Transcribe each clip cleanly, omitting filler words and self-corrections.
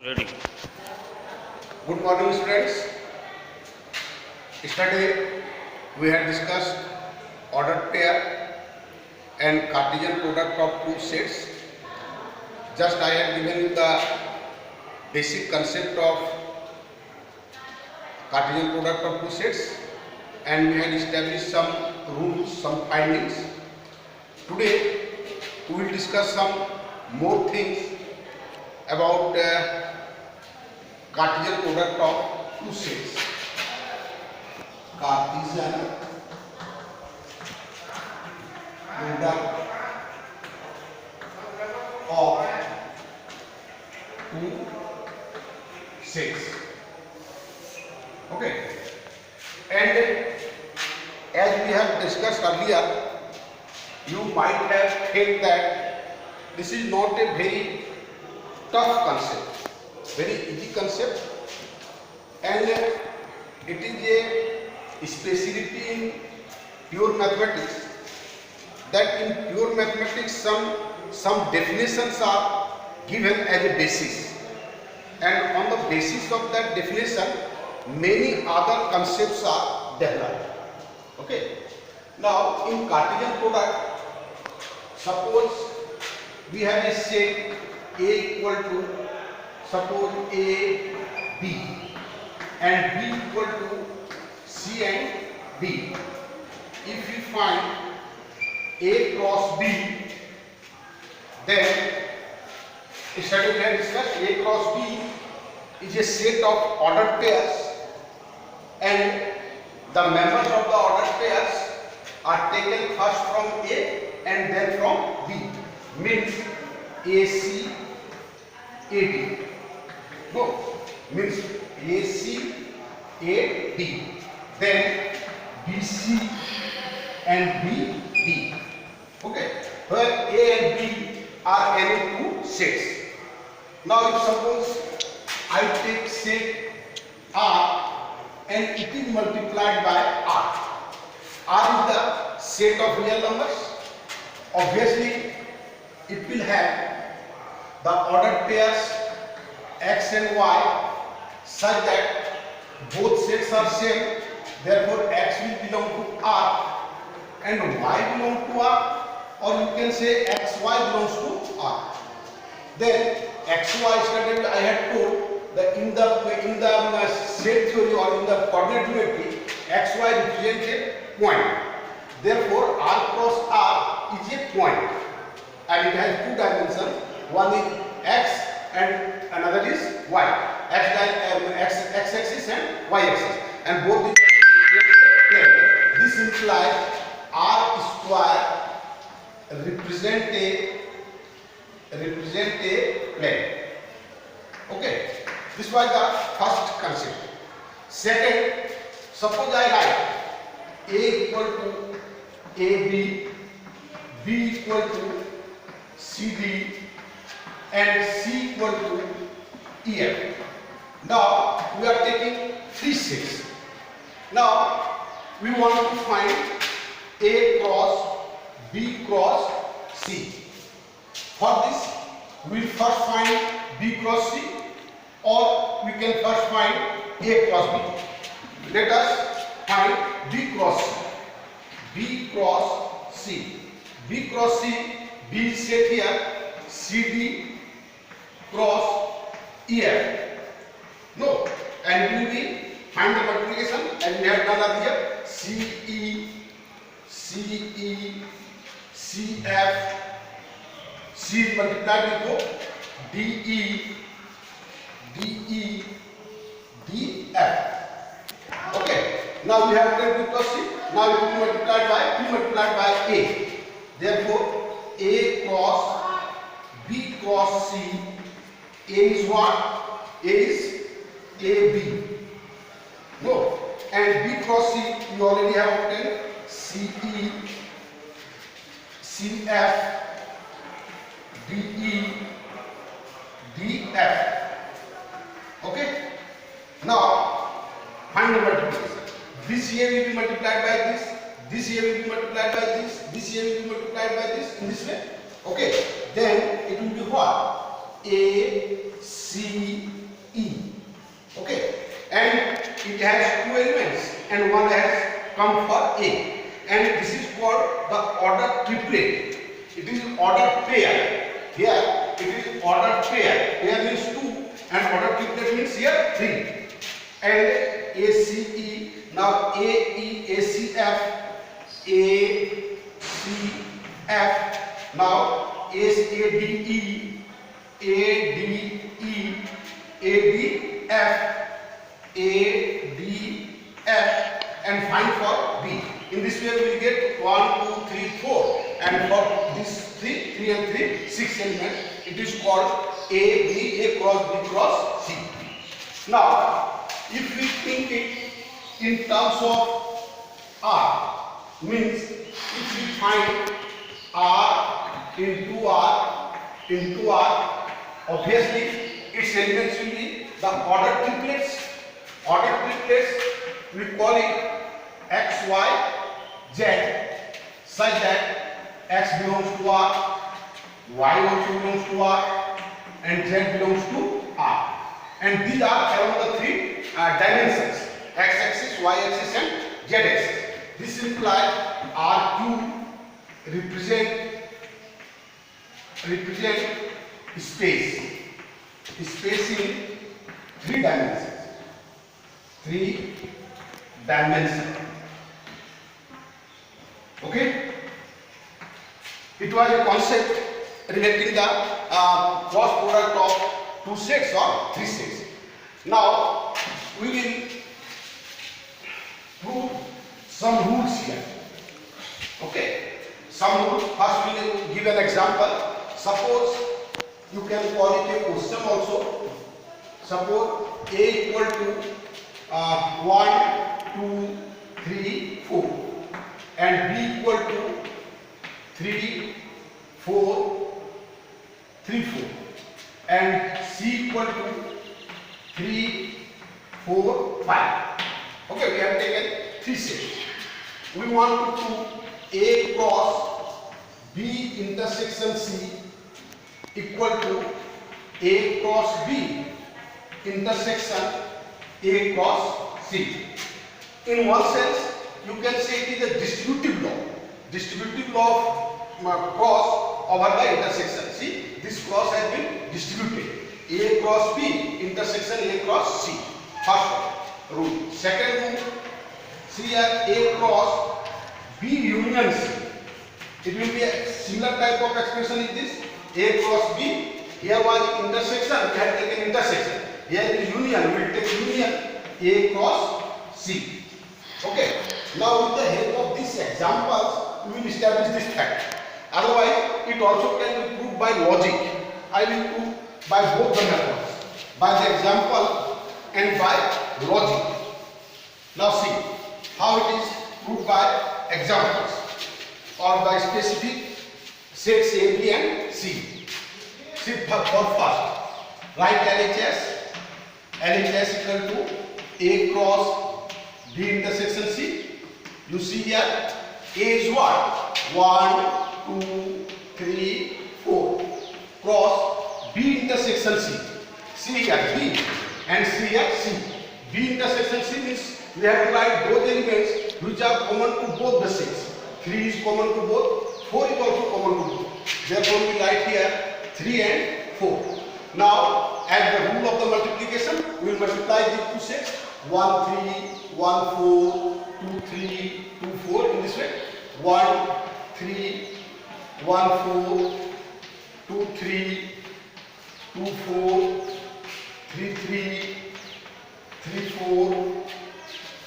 Ready. Good morning, students. Yesterday we had discussed ordered pair and Cartesian product of two sets. Just I had given you the basic concept of Cartesian product of two sets, and we had established some rules, some findings. Today we will discuss some more things about Cartesian product of two sets. Cartesian product of two sets. Okay. And as we have discussed earlier, you might have felt that this is not a very tough concept, very easy concept, and it is a specialty in pure mathematics, that in pure mathematics some definitions are given as a basis, and on the basis of that definition many other concepts are developed. Okay. Now in Cartesian product, suppose we have a set A equal to, suppose A, B, and B equal to C and D. If we find A cross B, then yesterday we have discussed A cross B is a set of ordered pairs, and the members of the ordered pairs are taken first from A and then from B, means AC, AD. No, means AC, AD, then BC and BD. Okay, where A and B are any two sets. Now if suppose I take set R and it is multiplied by R. R is the set of real numbers. Obviously it will have the ordered pairs X and Y such that both sets are same, therefore X will belong to R and Y belong to R, or you can say XY belongs to R. Then XY studied, I had told that in the set theory or in the coordinate geometry, XY represents a point. Therefore R cross R is a point, and it has two dimensions. One is X and another is Y. X axis and Y axis, and both these are plane. This implies R square represent a plane. Okay, this was the first concept. Second, suppose I write A equal to AB, B equal to CD, and C equal to EF. Now we are taking three sets. Now we want to find A cross B cross C. For this we will first find B cross C, or we can first find A cross B. Let us find B cross C. B cross C. B cross C, B is set here, CD cross EF. No, and we will find the multiplication as we have done earlier. CE, CF, C is multiplied with both, DE, DF. Okay, now we have written B cross C. Now it will be multiplied by A. Therefore, A cross B cross C, A is what? A is AB. No, and B cross C you already have obtained CE, CF, DE, DF. Okay. Now find the multiplication. This here will be multiplied by this here will be multiplied by this here will be multiplied by this, in this way. Okay. Then it will be what? A, C, E. Okay, and it has two elements and one has come for A, and this is called the order triplet. It is order pair. Here it is order pair. Pair means two and order triplet means here three. And ACE, now AEACF, ACF, now ADE, ADE, ADF, ADF, and find for B. In this way we will get 1, 2, 3, 4, and for this 3 and 3, 6 elements. It is called A cross B cross C. Now, if we think it in terms of R, means if we find R into R into R, obviously its elements will be the order triplets. Order triplets, we call it X, Y, Z, such that X belongs to R, Y also belongs to R, and Z belongs to R. And these are along the three dimensions: X-axis, Y-axis, and Z-axis. This implies RQ represent space in three dimensions. Okay, it was a concept relating the cross product of two sets or three sets. Now we will prove some rules here. Okay, some rules. First we will give an example. Suppose you can call it a question also. Suppose A equal to 1, 2, 3, 4, and B equal to 3, 4, 3, 4, and C equal to 3, 4, 5. Okay, we have taken three sets. We want to prove A cross B intersection C equal to A cross B intersection A cross C. In one sense, you can say it is a distributive law. Distributive law of cross over the intersection. See, this cross has been distributed. A cross B intersection A cross C. First rule. Second rule, see here A cross B union C. It will be a similar type of expression is this. A cross B. Here was intersection, we have taken intersection. Here is union, we will take union A cross C. Okay. Now with the help of these examples, we will establish this fact. Otherwise, it also can be proved by logic. I will prove by both the methods, by the example and by logic. Now see how it is proved by examples or by specific sets A, B and C. See, for first, write LHS equal to A cross B intersection C. You see here A is what? 1, 2, 3, 4 cross B intersection C. See here B and C here C. B intersection C means we have to write both elements which are common to both the sets. 3 is common to both, 4 is also common to both. Therefore we write here 3 and 4. Now as the rule of the multiplication, we will multiply these two sets 1, 3, 1, 4, 2, 3, 2, 4 in this way. 1, 3, 1, 4, 2, 3, 2, 4, 3, 3, 3, 4,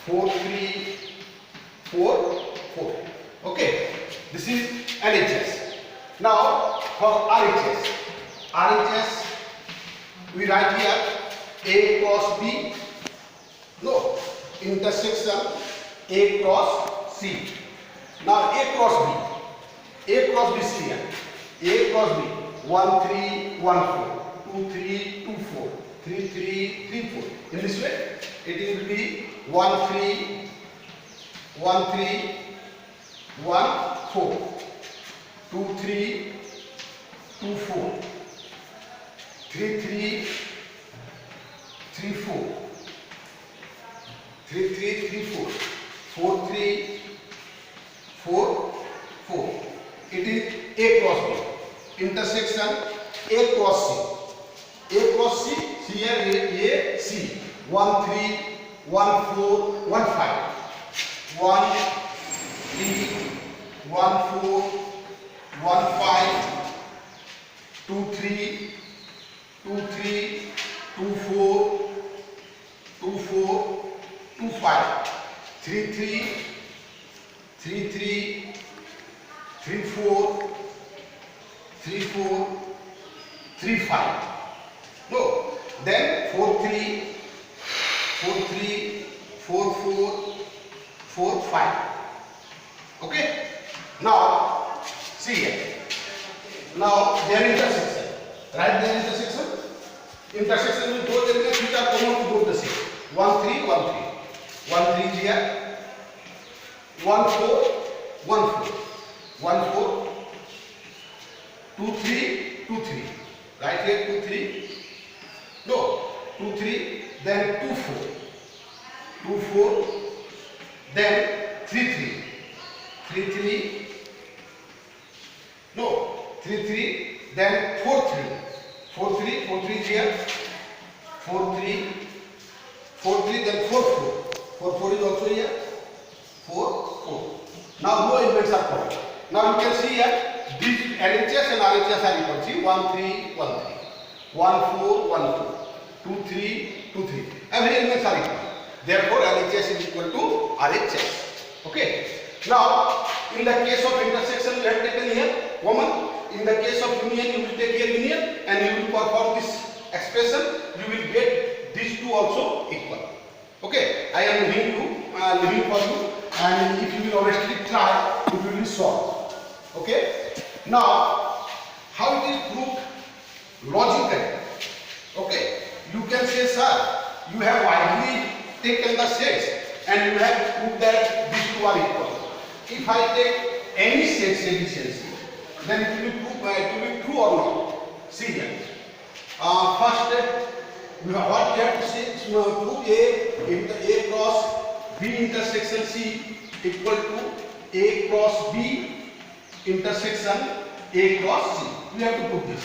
4, 3, 4, 4. Okay, this is LHS. Now for RHS, we write here A cross B, no, intersection A cross C. Now A cross B is here. A cross B 1, 3, 1, 4, 2, 3, 2, 4, 3, 3, 3, 4. In this way, it will be 1, 3, 1, 3, 1, 4, 2, 3, 2, 4, 3, 3, 3 4, 3 3 3 4, 4 3 4 4. It is A cross B. Intersection A cross C. A cross C. Here A C. 1 3 1 4 1 5. 1 3 1 4 1 5. 2 3 2 3 2 4 2 4 2 5. 3 3 3 3 3 4 3 4 3 5. No, then 4 3 4 3 4 4 4 5. Okay. Now see here. Now their intersection. Write their intersection. Intersection with both elements which are common to both the same. 1 3 1 3. 1 3 is here. 1 4 1 4. 1 4 2 3 2 3. Right here 2 3. No, 2 3. Then 2 4. 2 4. Then 3 3. 3 3. No, 3 3. Then 4 3. 4 3. 4 3 is here. 4 3. 4 3. Then 4 4. 4 4 is also here. 4 4. Now no elements are common. Now you can see here these LHS and RHS are equal. See 1 3 1 3. 1 4 1 4. 2 3 2 3. Every elements are equal. Therefore LHS is equal to RHS. Okay. Now in the case of intersection we have taken here common. In the case of union you will take here union and you will perform this expression. You will get these two also equal. Okay. I am leaving for you and if you will honestly try it will be solved. Okay. Now how it is proved logically. Okay. You can say sir you have widely taken the sets and you have proved that these two are equal. If I take any sets efficiency, then it will be true or not. See here. First, what we have to say is prove A cross B intersection C equal to A cross B intersection A cross C. We have to put this.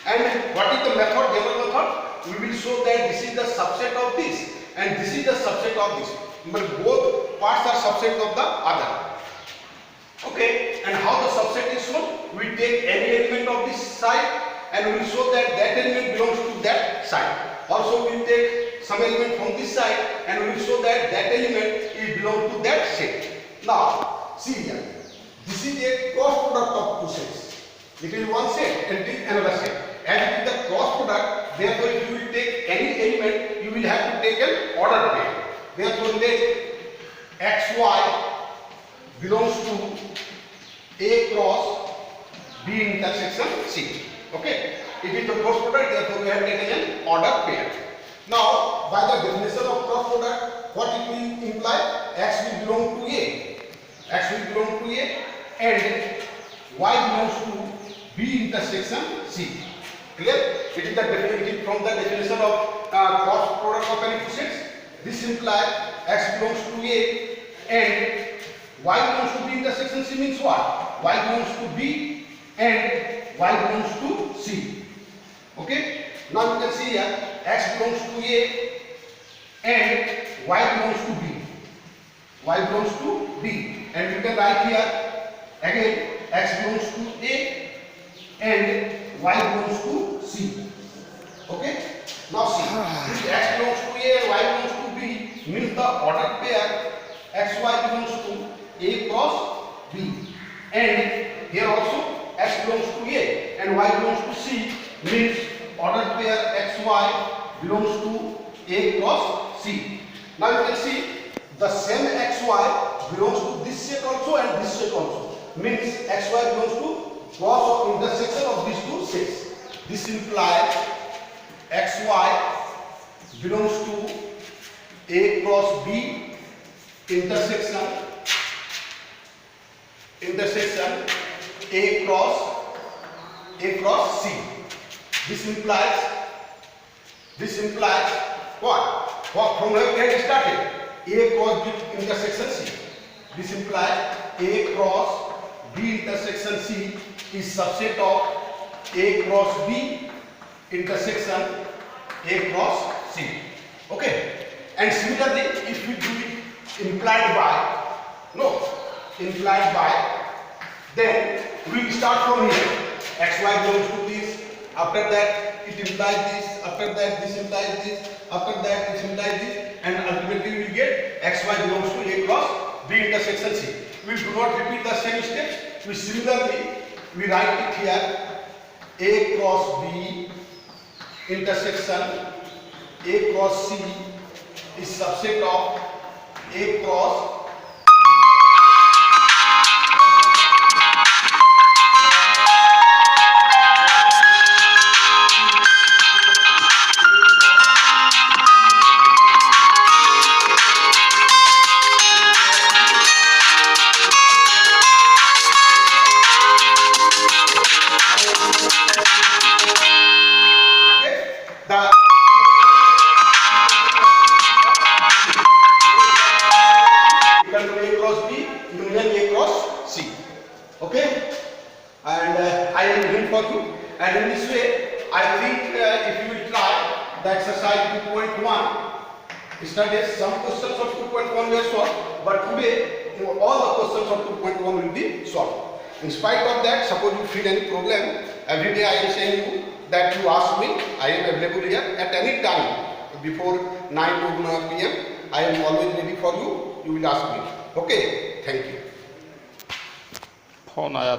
And what is the method? General method. We will show that this is the subset of this and this is the subset of this. But both parts are subset of the other. Okay, and how the subset is shown? We take any element of this side and we will show that that element belongs to that side. Also we will take some element from this side and we will show that that element is belong to that set. Now see here, this is a cross product of two sets. It is one set and it is another set. And it is the cross product, therefore if you will take any element you will have to take an ordered pair. Therefore let xy belongs to A cross B intersection C. Okay. It is the cross product, therefore we have taken an ordered pair. Now, by the definition of cross product, what it will imply? X will belong to A. X will belong to A and Y belongs to B intersection C. Clear? It is from the definition of cross product of any two sets. This implies X belongs to A and Y belongs to B intersection C means what? Y belongs to B and Y belongs to C. Okay. Now you can see here X belongs to A and Y belongs to B. Y belongs to B. And you can write here again X belongs to A and Y belongs to C. Okay. Now see, if X belongs to A and Y belongs to B means the ordered pair XY belongs to A cross B. And here also X belongs to A and Y belongs to C means ordered pair XY belongs to A cross C. Now you can see the same XY belongs to this set also and this set also. Means XY belongs to cross or intersection of these two sets. This implies XY belongs to A cross B intersection A cross C. This implies What from where we had started? A cross B intersection C. This implies A cross B intersection C is subset of A cross B intersection A cross C. Okay. And similarly, if we do it implied by, then we will start from here. XY belongs to this. After that, it implies this. After that, this implies this. After that, this implies this. And ultimately, we will get XY belongs to A cross B intersection C. We do not repeat the same steps. We similarly, we write it here. A cross B intersection A cross C is subset of A cross and in this way, I think if you will try the exercise 2.1, yesterday some questions of 2.1 were solved, but today all the questions of 2.1 will be solved. In spite of that, suppose you feel any problem, every day I am saying you that you ask me, I am available here at any time before 9 p.m. I am always ready for you, you will ask me. Okay, thank you. Phone आया था।